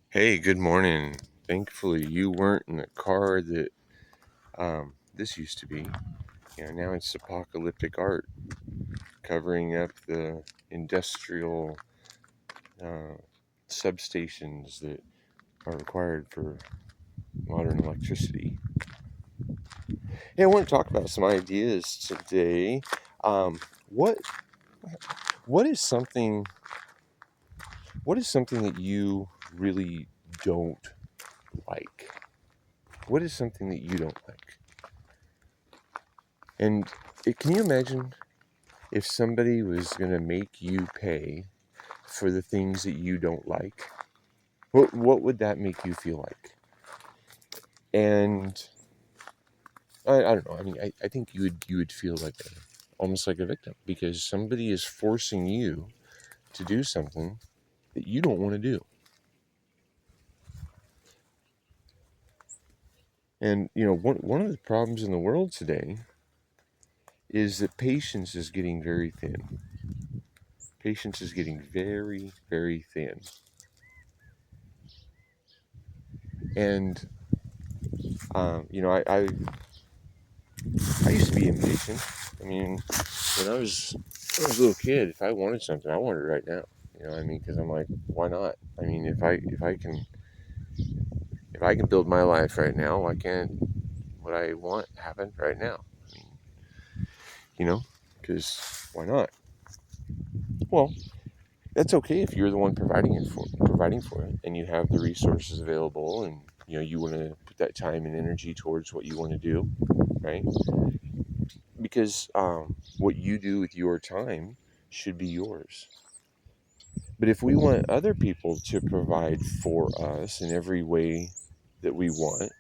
Hey, good morning. Thankfully, you weren't in the car that this used to be. Now it's apocalyptic art covering up the industrial uh, substations that are required for modern electricity. Hey, I want to talk about some ideas today. Um, what what is something that you really don't like? What is something that you don't like? And can you imagine if somebody was going to make you pay for the things that you don't like? What would that make you feel like? And I don't know. I mean, I think you would feel like almost like a victim because somebody is forcing you to do something that you don't want to do. And one of the problems in the world today is that patience is getting very thin. Patience is getting very, very thin. And I used to be impatient. I mean, when I was a little kid, if I wanted something, I wanted it right now. I mean, because I'm like, why not? I mean, if I can build my life right now, why can't what I want happen right now? I mean, you know, because why not? Well, that's okay if you're the one providing for it, and you have the resources available, and you want to put that time and energy towards what you want to do, right? Because what you do with your time should be yours. But if we want other people to provide for us in every way that we want,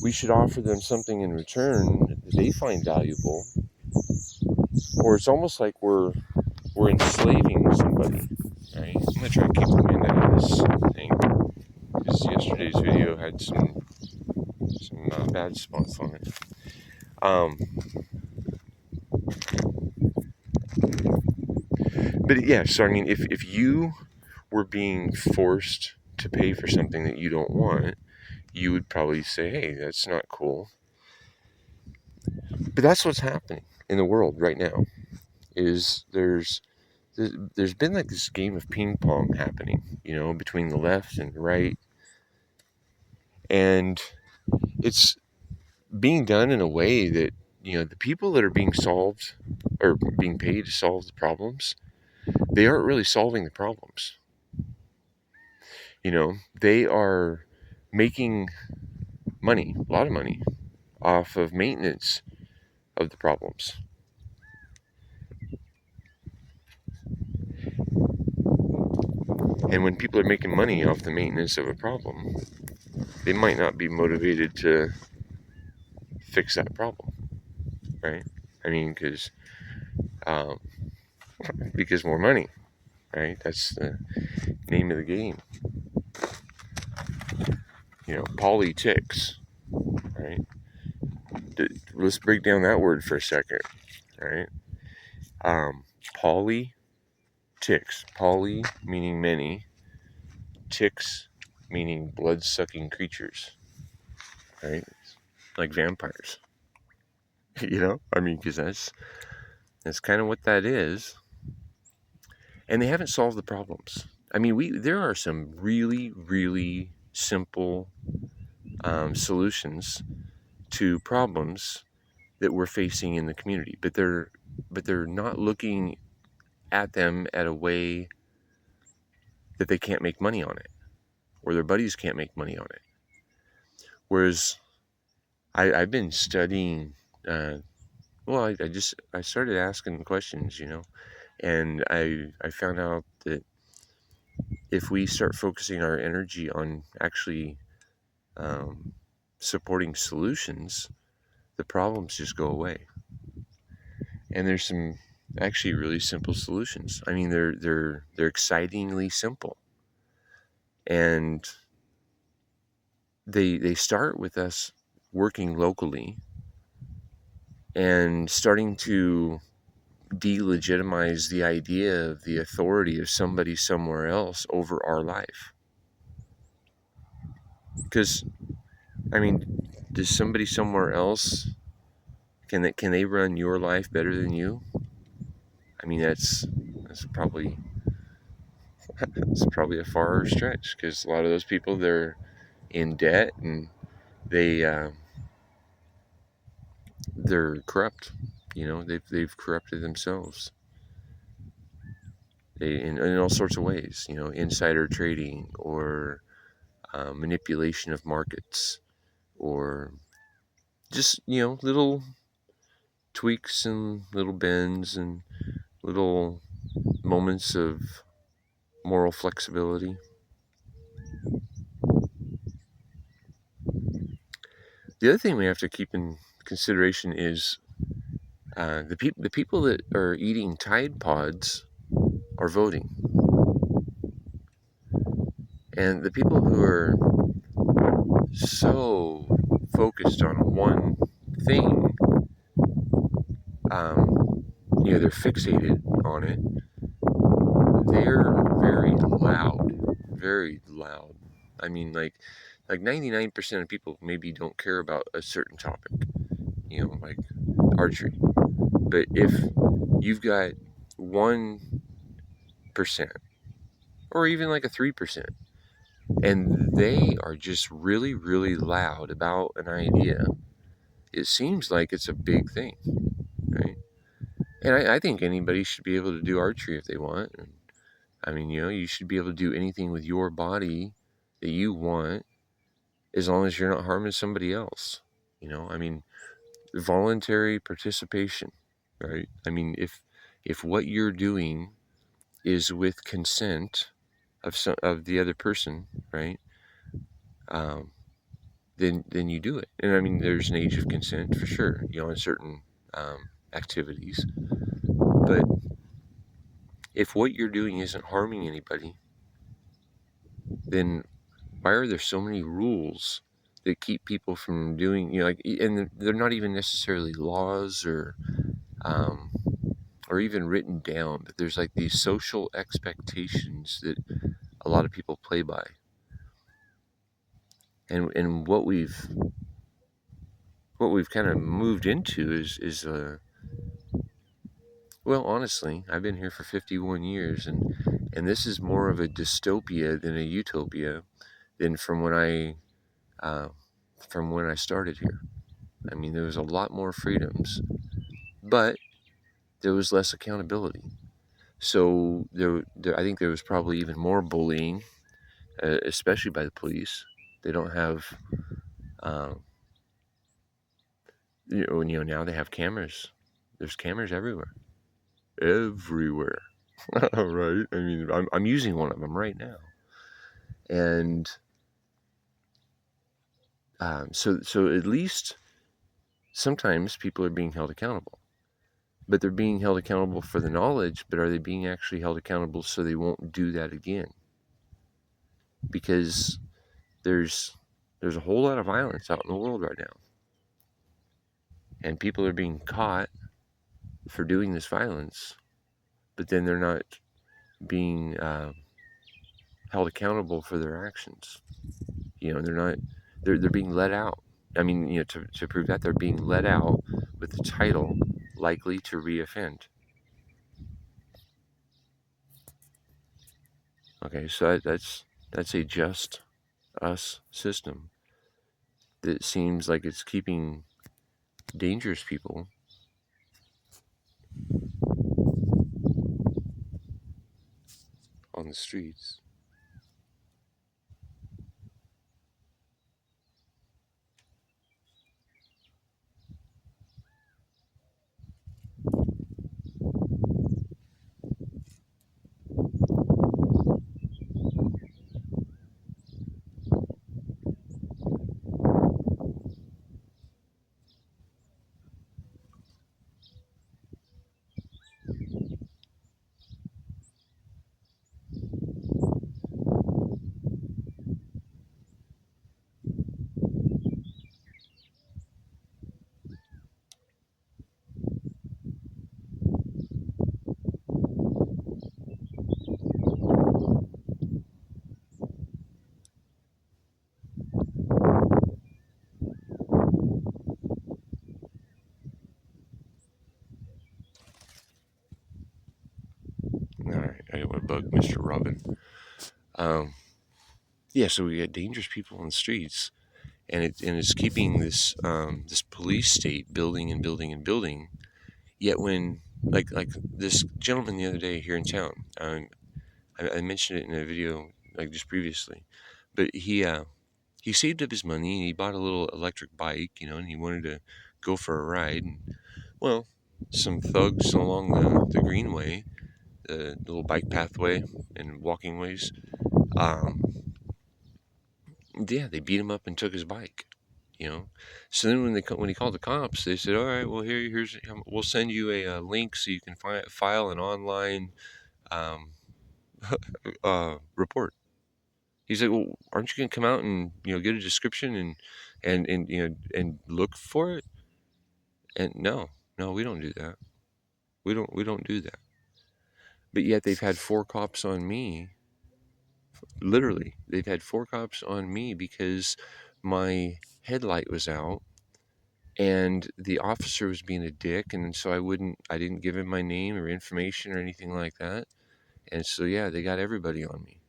we should offer them something in return that they find valuable. Or it's almost like we're enslaving somebody. Right? I'm gonna try to keep the wind out of this thing because yesterday's video had some bad spots on it. Um, but yeah, so I mean, if you were being forced to pay for something that you don't want, you would probably say, "Hey, that's not cool." But that's what's happening in the world right now. Is there's been like this game of ping pong happening, between the left and the right, and it's being done in a way that the people that are being solved or being paid to solve the problems, they aren't really solving the problems. They are making money, a lot of money, off of maintenance of the problems. And when people are making money off the maintenance of a problem, they might not be motivated to fix that problem, right? I mean, um, because more money, right? That's the name of the game. Politics, right? Let's break down that word for a second, right? Um, Poly Poly meaning many, ticks meaning blood-sucking creatures, right? Like vampires, I mean, because that's kind of what that is. And they haven't solved the problems. I mean, there are some really, really simple solutions to problems that we're facing in the community, but they're not looking at them at a way that they can't make money on it, or their buddies can't make money on it. Whereas I've been studying. Well, I started asking questions, and I found out that if we start focusing our energy on actually um, supporting solutions, the problems just go away. And there's some actually really simple solutions. I mean, they're excitingly simple, and they start with us working locally and starting to delegitimize the idea of the authority of somebody somewhere else over our life. Because, I mean, does somebody somewhere else, can they run your life better than you? I mean, that's probably it's probably a far stretch, because a lot of those people, they're in debt, and they they're corrupt. They've corrupted themselves. In all sorts of ways. Insider trading, or manipulation of markets, or just little tweaks and little bends and little moments of moral flexibility. The other thing we have to keep in consideration is the people that are eating Tide Pods are voting, and the people who are so focused on one thing, they're fixated on it. They're very loud. I mean, like 99% of people maybe don't care about a certain topic, like archery. But if you've got 1%, or even like a 3%, and they are just really, really loud about an idea, it seems like it's a big thing, right? And I think anybody should be able to do archery if they want. And I mean, you should be able to do anything with your body that you want, as long as you're not harming somebody else. I mean, voluntary participation, right? I mean, if what you're doing is with consent of the other person, right? Um, then you do it. And I mean, there's an age of consent for sure, in certain activities. But if what you're doing isn't harming anybody, then why are there so many rules that keep people from doing, and they're not even necessarily laws, um, or even written down, but there's like these social expectations that a lot of people play by. And what we've kind of moved into is well, honestly, I've been here for 51 years, and this is more of a dystopia than a utopia than uh, from when I started here. I mean, there was a lot more freedoms, but there was less accountability. So I think there was probably even more bullying, especially by the police. They don't have, uh, now they have cameras. There's cameras everywhere, everywhere. Right? I mean, I'm using one of them right now, and so at least sometimes people are being held accountable. But they're being held accountable for the knowledge, but are they being actually held accountable so they won't do that again? Because there's a whole lot of violence out in the world right now, and people are being caught for doing this violence, but then they're not being held accountable for their actions. They're not. They're being let out. I mean, to prove that, they're being let out with the title "likely to reoffend." Okay, so that's a just us system that seems like it's keeping dangerous people on the streets. bug Mr. Robin. Um, yeah, so we got dangerous people on the streets, and it's keeping this police state building and building and building. Yet when like this gentleman the other day here in town, I mentioned it in a video like just previously, but he saved up his money and he bought a little electric bike, and he wanted to go for a ride. And, well, some thugs along the greenway, the little bike pathway and walking ways, um, yeah, they beat him up and took his bike. So then when he called the cops, they said, "All right, well here's we'll send you a link so you can file an online um, report." He's like, "Well, aren't you gonna come out and get a description and and look for it?" And no, we don't do that. We don't do that. But yet they've had four cops on me. Literally, they've had four cops on me because my headlight was out and the officer was being a dick, and so I didn't give him my name or information or anything like that. And so yeah, they got everybody on me.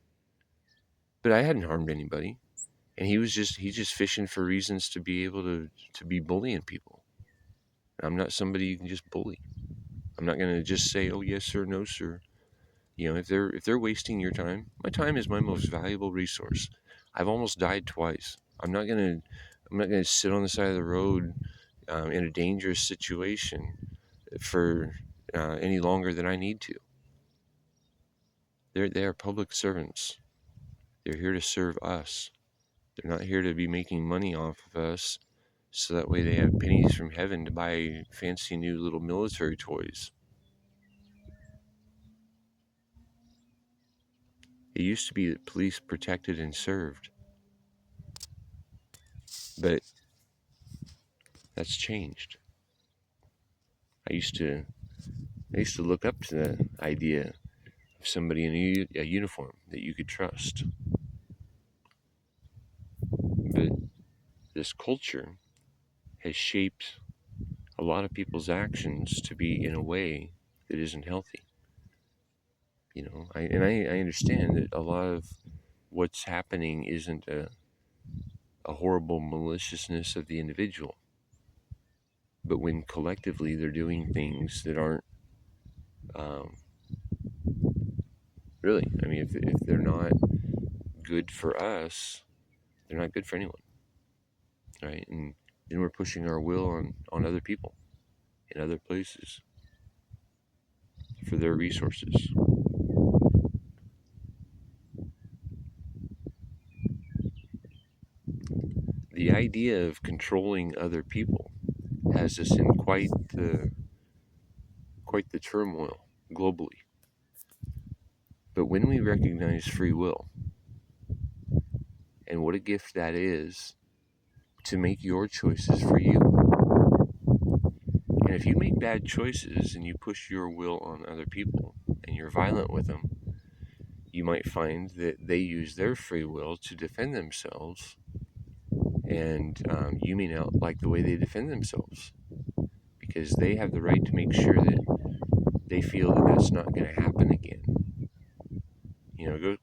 But I hadn't harmed anybody. And he's just fishing for reasons to be able to be bullying people. I'm not somebody you can just bully. I'm not going to just say, "Oh yes sir, no sir." If they're wasting your time, my time is my most valuable resource. I've almost died twice. I'm not gonna sit on the side of the road in a dangerous situation for any longer than I need to. They are public servants. They're here to serve us. They're not here to be making money off of us, so that way they have pennies from heaven to buy fancy new little military toys. It used to be that police protected and served, but that's changed. I used to look up to the idea of somebody in a uniform that you could trust. But this culture has shaped a lot of people's actions to be in a way that isn't healthy. I understand that a lot of what's happening isn't a horrible maliciousness of the individual, but when collectively they're doing things that aren't um, really, I mean, if they're not good for us, they're not good for anyone, right? And then we're pushing our will on other people in other places for their resources. The idea of controlling other people has us in quite the turmoil globally. But when we recognize free will and what a gift that is to make your choices for you, and if you make bad choices and you push your will on other people and you're violent with them, you might find that they use their free will to defend themselves, and you may not like the way they defend themselves because they have the right to make sure that they feel that that's not going to happen again.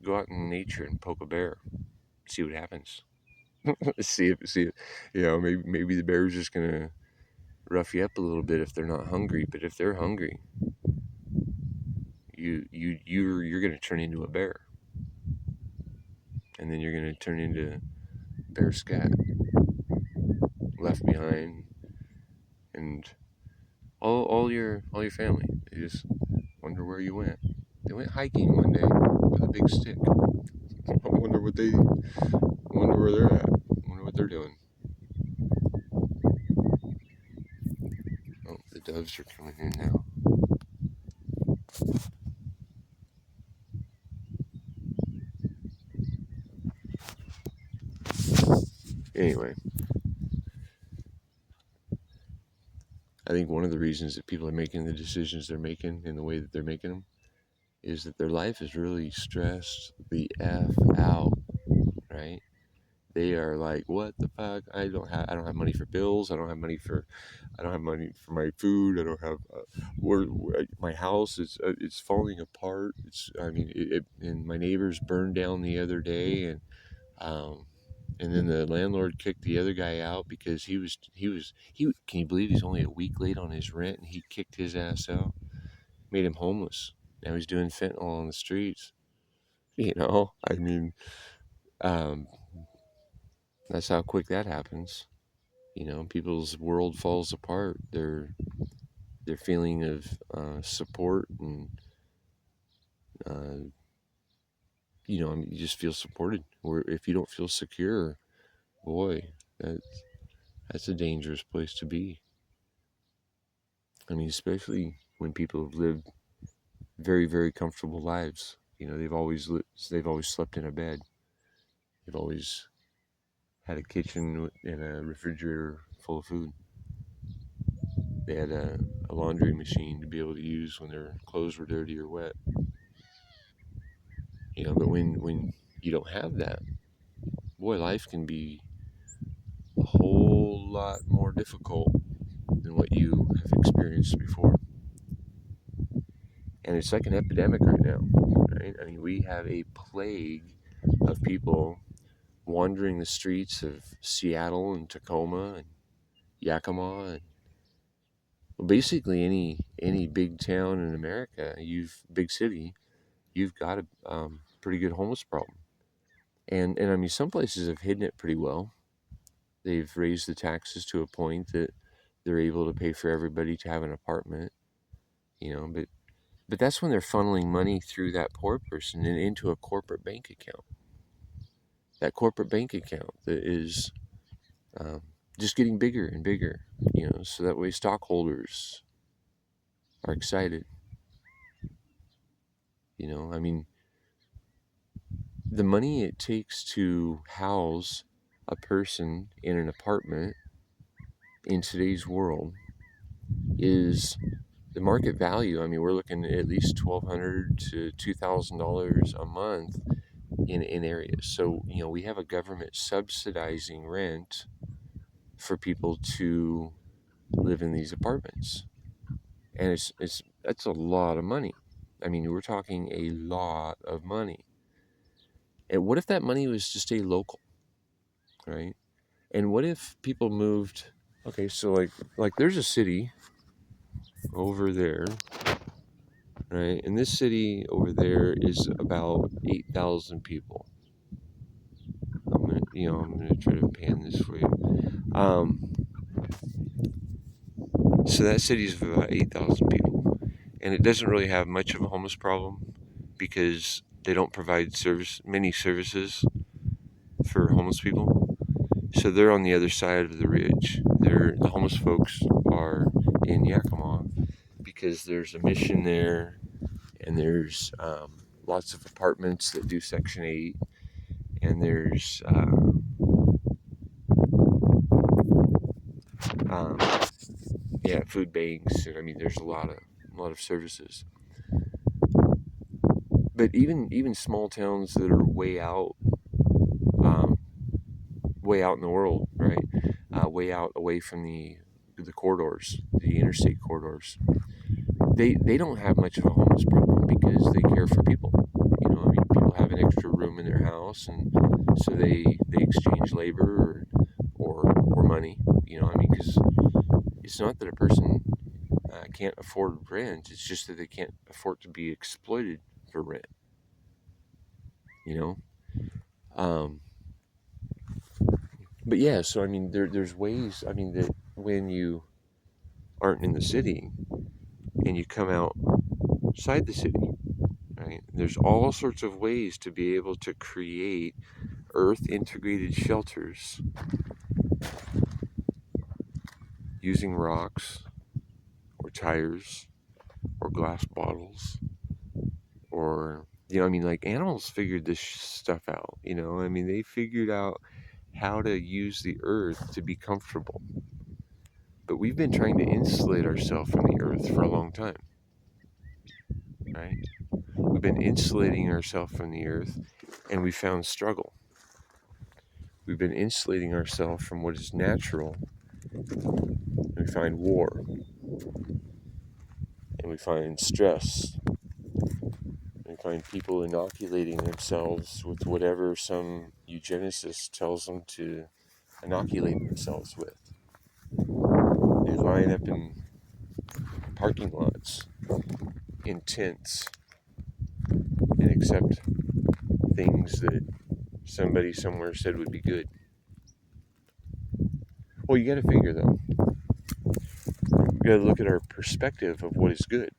Go out in nature and poke a bear, see what happens. see if maybe the bear's just gonna rough you up a little bit if they're not hungry. But if they're hungry, you're gonna turn into a bear, and then you're gonna turn into Bear Scat, left behind, and all your family. They just wonder where you went. They went hiking one day with a big stick. I wonder where they're at. I wonder what they're doing. Oh, the doves are coming in now. Anyway, I think one of the reasons that people are making the decisions they're making in the way that they're making them is that their life is really stressed the F out, right? They are like, what the fuck? I don't have money for bills. I don't have money for my food. I don't have my house is it's falling apart. And my neighbors burned down the other day, um, and then the landlord kicked the other guy out because he can you believe he's only a week late on his rent and he kicked his ass out, made him homeless. Now he's doing fentanyl on the streets. Um, that's how quick that happens. People's world falls apart. Their feeling of support and uh, you just feel supported. Or if you don't feel secure, boy, that's a dangerous place to be. Especially when people have lived very, very comfortable lives. They've always slept in a bed. They've always had a kitchen and a refrigerator full of food. They had a laundry machine to be able to use when their clothes were dirty or wet. But when you don't have that, boy, life can be a whole lot more difficult than what you have experienced before. And it's like an epidemic right now, right? We have a plague of people wandering the streets of Seattle and Tacoma and Yakima and basically any big town in America, big city, you've got a pretty good homeless problem. And some places have hidden it pretty well. They've raised the taxes to a point that they're able to pay for everybody to have an apartment, but that's when they're funneling money through that poor person and into a corporate bank account. That corporate bank account that is um, just getting bigger and bigger, so that way stockholders are excited. You know, I mean, the money it takes to house a person in an apartment in today's world is the market value. We're looking at least $1,200 to $2,000 a month in areas. So, we have a government subsidizing rent for people to live in these apartments. And that's a lot of money. We're talking a lot of money. And what if that money was to stay local, right? And what if people moved? Okay, so like there's a city over there, right? And this city over there is about 8,000 people. I'm gonna try to pan this for you. So that city is about 8,000 people, and it doesn't really have much of a homeless problem because they don't provide many services for homeless people. So they're on the other side of the ridge. The homeless folks are in Yakima because there's a mission there, and there's lots of apartments that do Section 8, and there's food banks, and there's a lot of services. But even small towns that are way out in the world, right? Way out away from the corridors, the interstate corridors. They don't have much of a homeless problem because they care for people. People have an extra room in their house, and so they exchange labor or money. Because it's not that a person can't afford rent; it's just that they can't afford to be exploited for rent. But yeah, so there's ways. That when you aren't in the city and you come outside the city, right? There's all sorts of ways to be able to create earth integrated shelters using rocks or tires or glass bottles or like animals figured this stuff out. They figured out how to use the earth to be comfortable. But we've been trying to insulate ourselves from the earth for a long time, right? We've been insulating ourselves from the earth, and we found struggle. We've been insulating ourselves from what is natural. And we find war, and we find stress, and we find people inoculating themselves with whatever some eugenicist tells them to inoculate themselves with. They line up in parking lots, in tents, and accept things that somebody somewhere said would be good. Well, you got to figure though, you got to look at our perspective of what is good.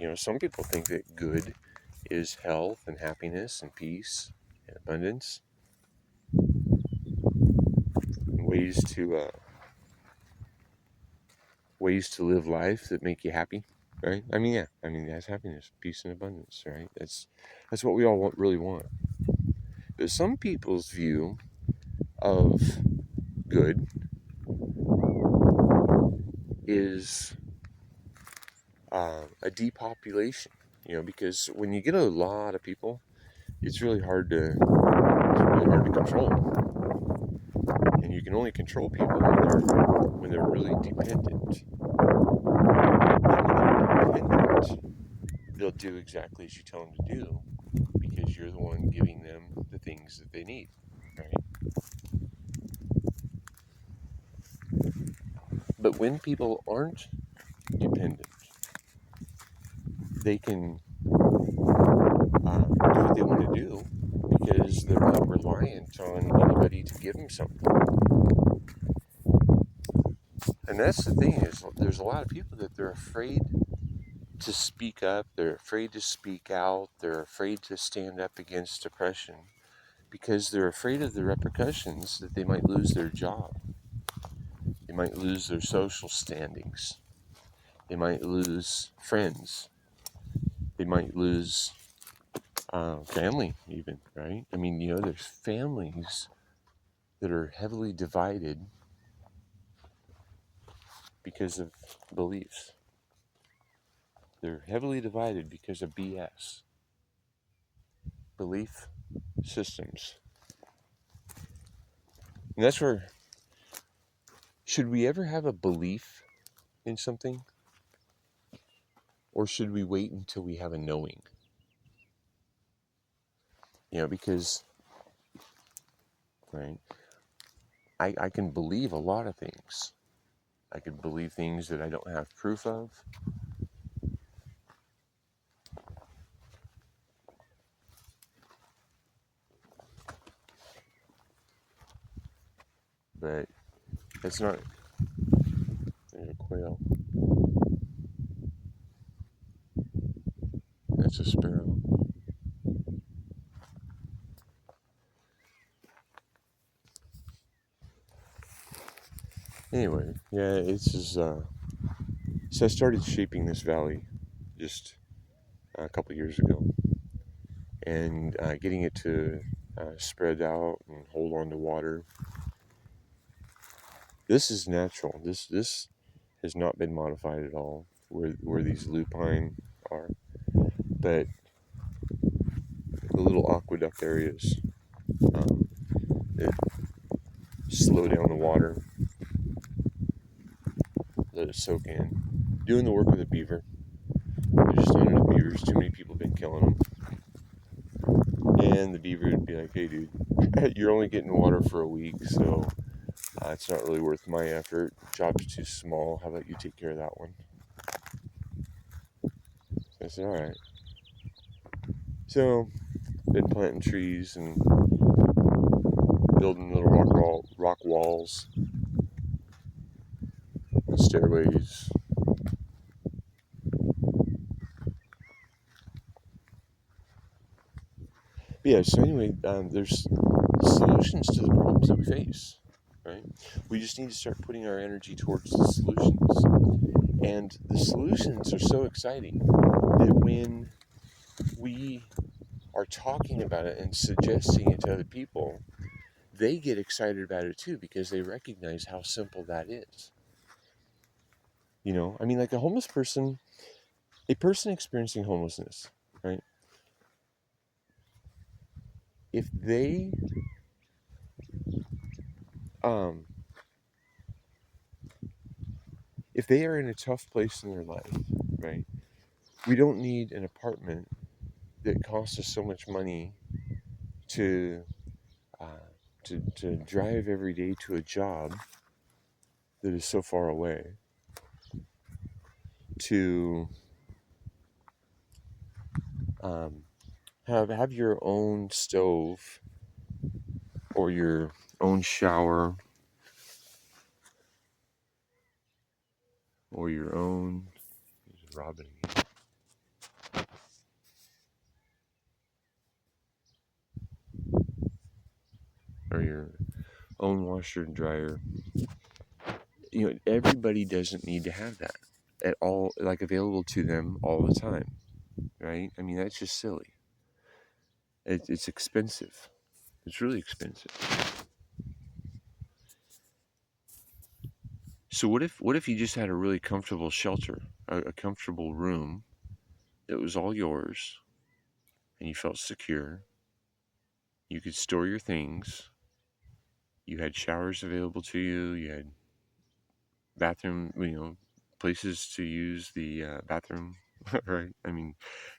You know, some people think that good is health and happiness and peace and abundance, and ways to live life that make you happy, right? I mean, yeah, that's happiness, peace, and abundance, right? That's what we all really want. But some people's view of good is a depopulation. You know, because when you get a lot of people, it's really hard to control them. And you can only control people when they're really dependent. And when they're dependent, they'll do exactly as you tell them to do, because you're the one giving them the things that they need, right? But when people aren't dependent, they can do what they want to do because they're not reliant on anybody to give them something. And that's the thing, is there's a lot of people that they're afraid to speak up, they're afraid to speak out, they're afraid to stand up against oppression because they're afraid of the repercussions that they might lose their job. They might lose their social standings. They might lose friends. They might lose family even, right? I mean, you know, there's families that are heavily divided because of beliefs. They're heavily divided because of BS. Belief systems. And that's where, should we ever have a belief in something? Or should we wait until we have a knowing? You know, because, right, I can believe a lot of things. I can believe things that I don't have proof of. But it's not. There's a quail. That's a sparrow. Anyway, yeah, it's just, so I started shaping this valley just a couple years ago, and getting it to spread out and hold on to water. This is natural. This has not been modified at all. Where these lupine are, but the little aqueduct areas that slow down the water, let it soak in. Doing the work of the beaver. There's just not enough beavers. Too many people have been killing them. And the beaver would be like, hey dude, you're only getting water for a week, so it's not really worth my effort. Job's too small. How about you take care of that one? So I said, alright. So, been planting trees and building little rock walls, and stairways. But yeah, so anyway, there's solutions to the problems that we face, right? We just need to start putting our energy towards the solutions. And the solutions are so exciting that when we are talking about it and suggesting it to other people, they get excited about it too, because they recognize how simple that is. You know, I mean, like a person experiencing homelessness, right? If they um, if they are in a tough place in their life, right? We don't need an apartment that costs us so much money to to drive every day to a job that is so far away, to um, have your own stove or your own shower or your own Robin or your own washer and dryer. You know, everybody doesn't need to have that at all, like available to them all the time, right? I mean, that's just silly. It's expensive. It's really expensive. So what if you just had a really comfortable shelter, a comfortable room that was all yours, and you felt secure. You could store your things. You had showers available to you. You had bathroom, places to use the bathroom, right? I mean,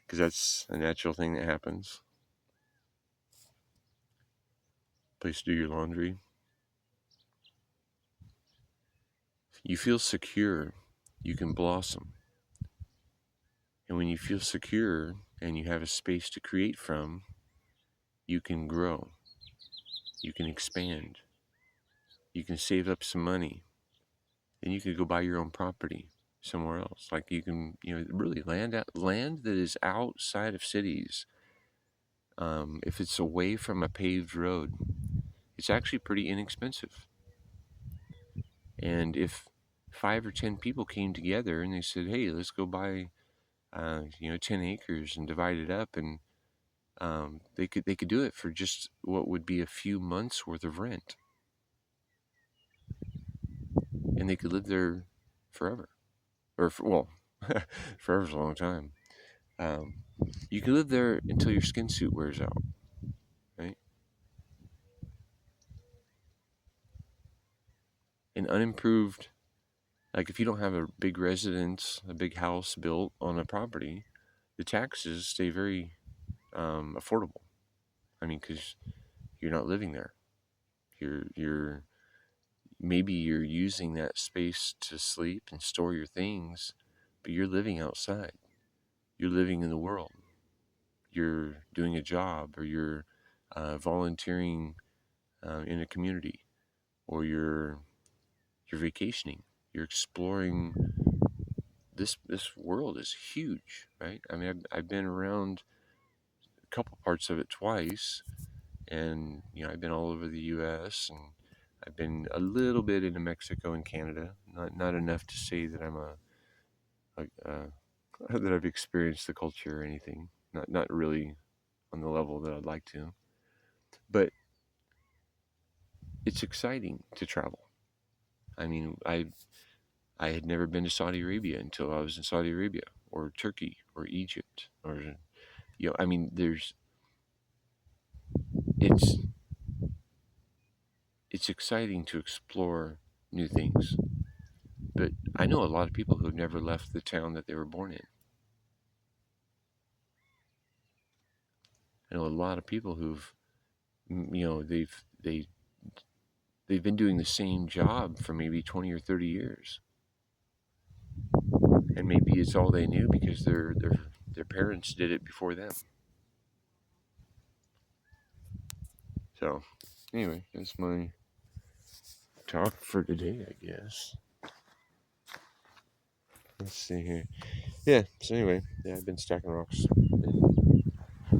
because that's a natural thing that happens. Place to do your laundry. You feel secure. You can blossom. And when you feel secure and you have a space to create from, you can grow. You can expand. You can save up some money. And you could go buy your own property somewhere else. Like you can, really land that is outside of cities. If it's away from a paved road, it's actually pretty inexpensive. And if 5 or 10 people came together and they said, "Hey, let's go buy, 10 acres and divide it up," and they could do it for just what would be a few months worth of rent, and they could live there forever, well, forever's a long time. Um, you can live there until your skin suit wears out, right? An unimproved, like if you don't have a big residence, a big house built on a property, the taxes stay very affordable. I mean, because you're not living there. You're maybe you're using that space to sleep and store your things, but you're living outside. You're living in the world. You're doing a job, or you're volunteering in a community, or you're vacationing. You're exploring. This world is huge, right? I mean, I've been around a couple parts of it twice, and I've been all over the U.S. and I've been a little bit into Mexico and Canada. Not enough to say that I'm that I've experienced the culture or anything. Not really on the level that I'd like to, but it's exciting to travel. I mean, I had never been to Saudi Arabia until I was in Saudi Arabia, or Turkey, or Egypt, or I mean, it's it's exciting to explore new things. But I know a lot of people who have never left the town that they were born in. I know a lot of people who've, they've been doing the same job for maybe 20 or 30 years, and maybe it's all they knew because their parents did it before them. So, anyway, that's my talk for today, I guess. Let's see here. Yeah. So anyway, yeah, I've been stacking rocks. And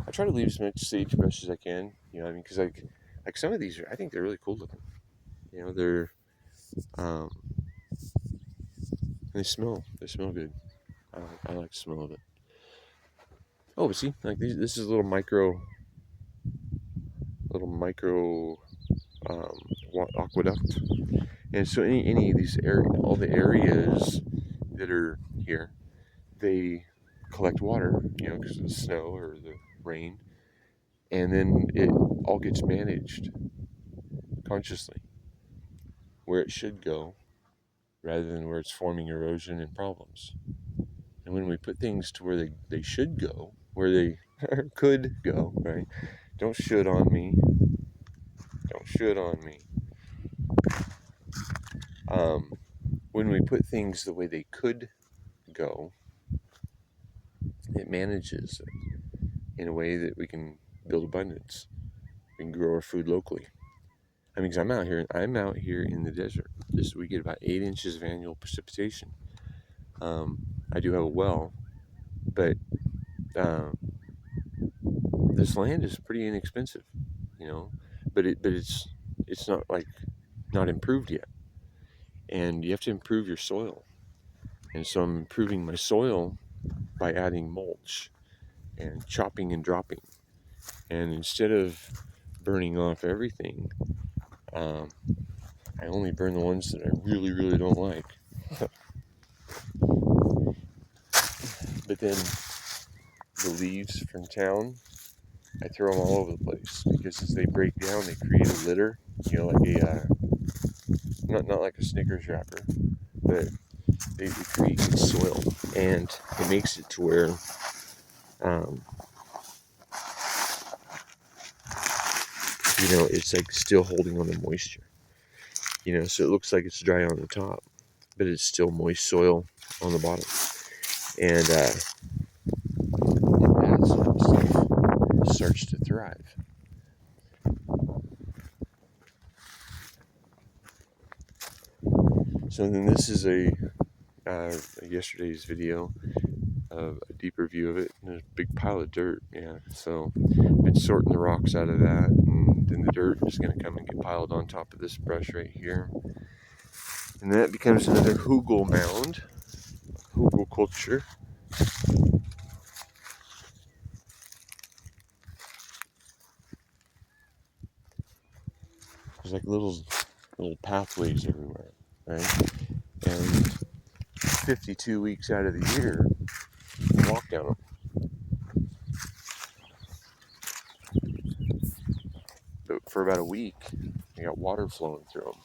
I try to leave as much sagebrush as I can. I mean, because like some of these I think they're really cool looking. They're um, they smell good. I like the smell of it. Oh, but see, like this is a little micro um, aqueduct, and so any of these all the areas that are here, they collect water, because of the snow or the rain, and then it all gets managed consciously where it should go rather than where it's forming erosion and problems. And when we put things to where they should go, where they could go, right? Don't should on me. Don't should on me. When we put things the way they could go, it manages in a way that we can build abundance. We can grow our food locally. I mean, because I'm out here in the desert. We get about 8 inches of annual precipitation. I do have a well, but this land is pretty inexpensive, but it's not improved yet, and you have to improve your soil. And so I'm improving my soil by adding mulch and chopping and dropping. And instead of burning off everything, I only burn the ones that I really, really don't like. But then the leaves from town, I throw them all over the place, because as they break down, they create a litter, like a not like a Snickers wrapper, but they create good soil, and it makes it to where it's like still holding on the moisture, so it looks like it's dry on the top, but it's still moist soil on the bottom. And that sort of stuff starts to thrive. So then this is yesterday's video of a deeper view of it, and there's a big pile of dirt. So I've been sorting the rocks out of that, and then the dirt is going to come and get piled on top of this brush right here, and that becomes another hugel mound, hugel culture. There's like little pathways everywhere, right? And 52 weeks out of the year, you walk down them. But for about a week, you got water flowing through them.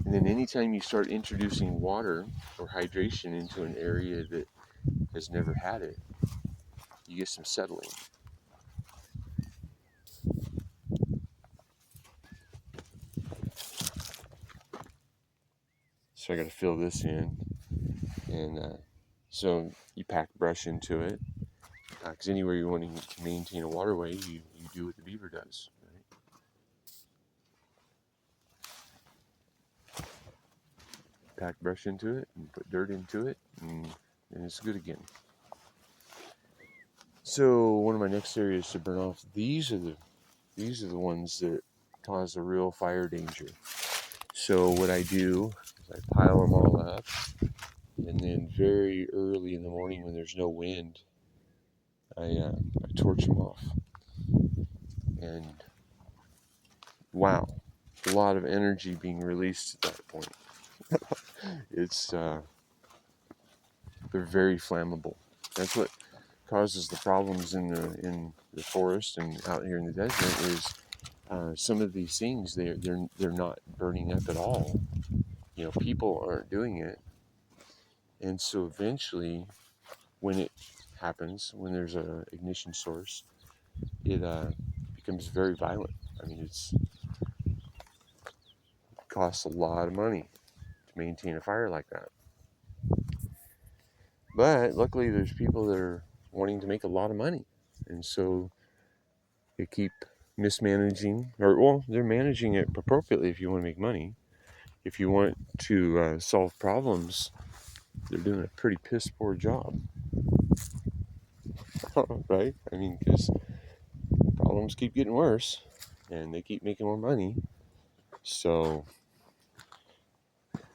And then anytime you start introducing water or hydration into an area that has never had it, you get some settling. So I got to fill this in, and so you pack brush into it, because anywhere you're wanting to maintain a waterway, you do what the beaver does, right? Pack brush into it and put dirt into it, and it's good again. So one of my next areas to burn off, these are the ones that cause a real fire danger. So what I do is I pile them all up, and then very early in the morning when there's no wind, I torch them off. And wow, a lot of energy being released at that point. It's they're very flammable. That's what causes the problems in the forest and out here in the desert is some of these things they're not burning up at all. People aren't doing it, and so eventually, when it happens, when there's a ignition source, it becomes very violent. I mean, it costs a lot of money to maintain a fire like that. But luckily, there's people that are wanting to make a lot of money, and so they keep mismanaging, they're managing it appropriately if you want to make money. If you want to solve problems, they're doing a pretty piss poor job. Right? I mean, because problems keep getting worse, and they keep making more money. So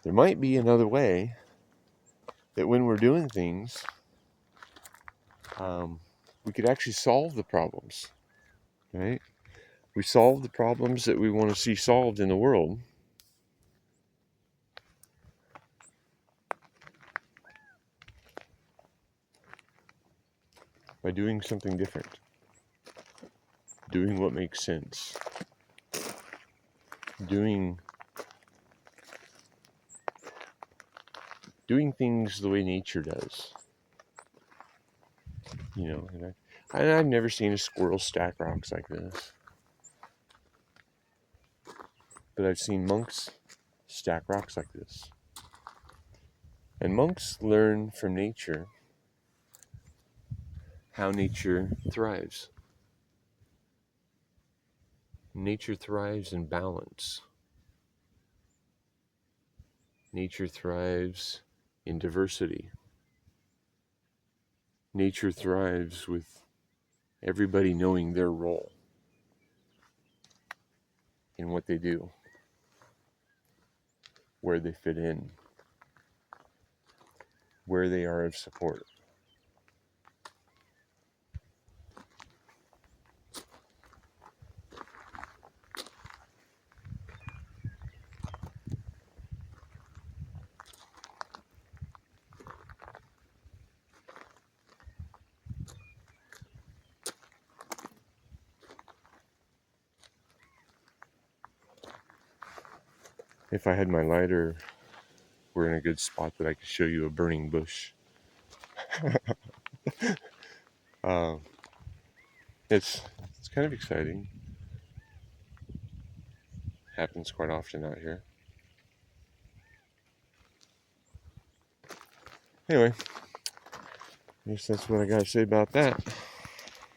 there might be another way that when we're doing things, we could actually solve the problems, right? We solve the problems that we want to see solved in the world. by doing something different, doing what makes sense, doing things the way nature does. You know, and I've never seen a squirrel stack rocks like this, but I've seen monks stack rocks like this. And monks learn from nature how nature thrives. Nature thrives in balance. Nature thrives in diversity. Nature thrives with everybody knowing their role in what they do, where they fit in, where they are of support. If I had my lighter, we're in a good spot that I could show you a burning bush. It's kind of exciting. Happens quite often out here. Anyway, I guess that's what I gotta say about that.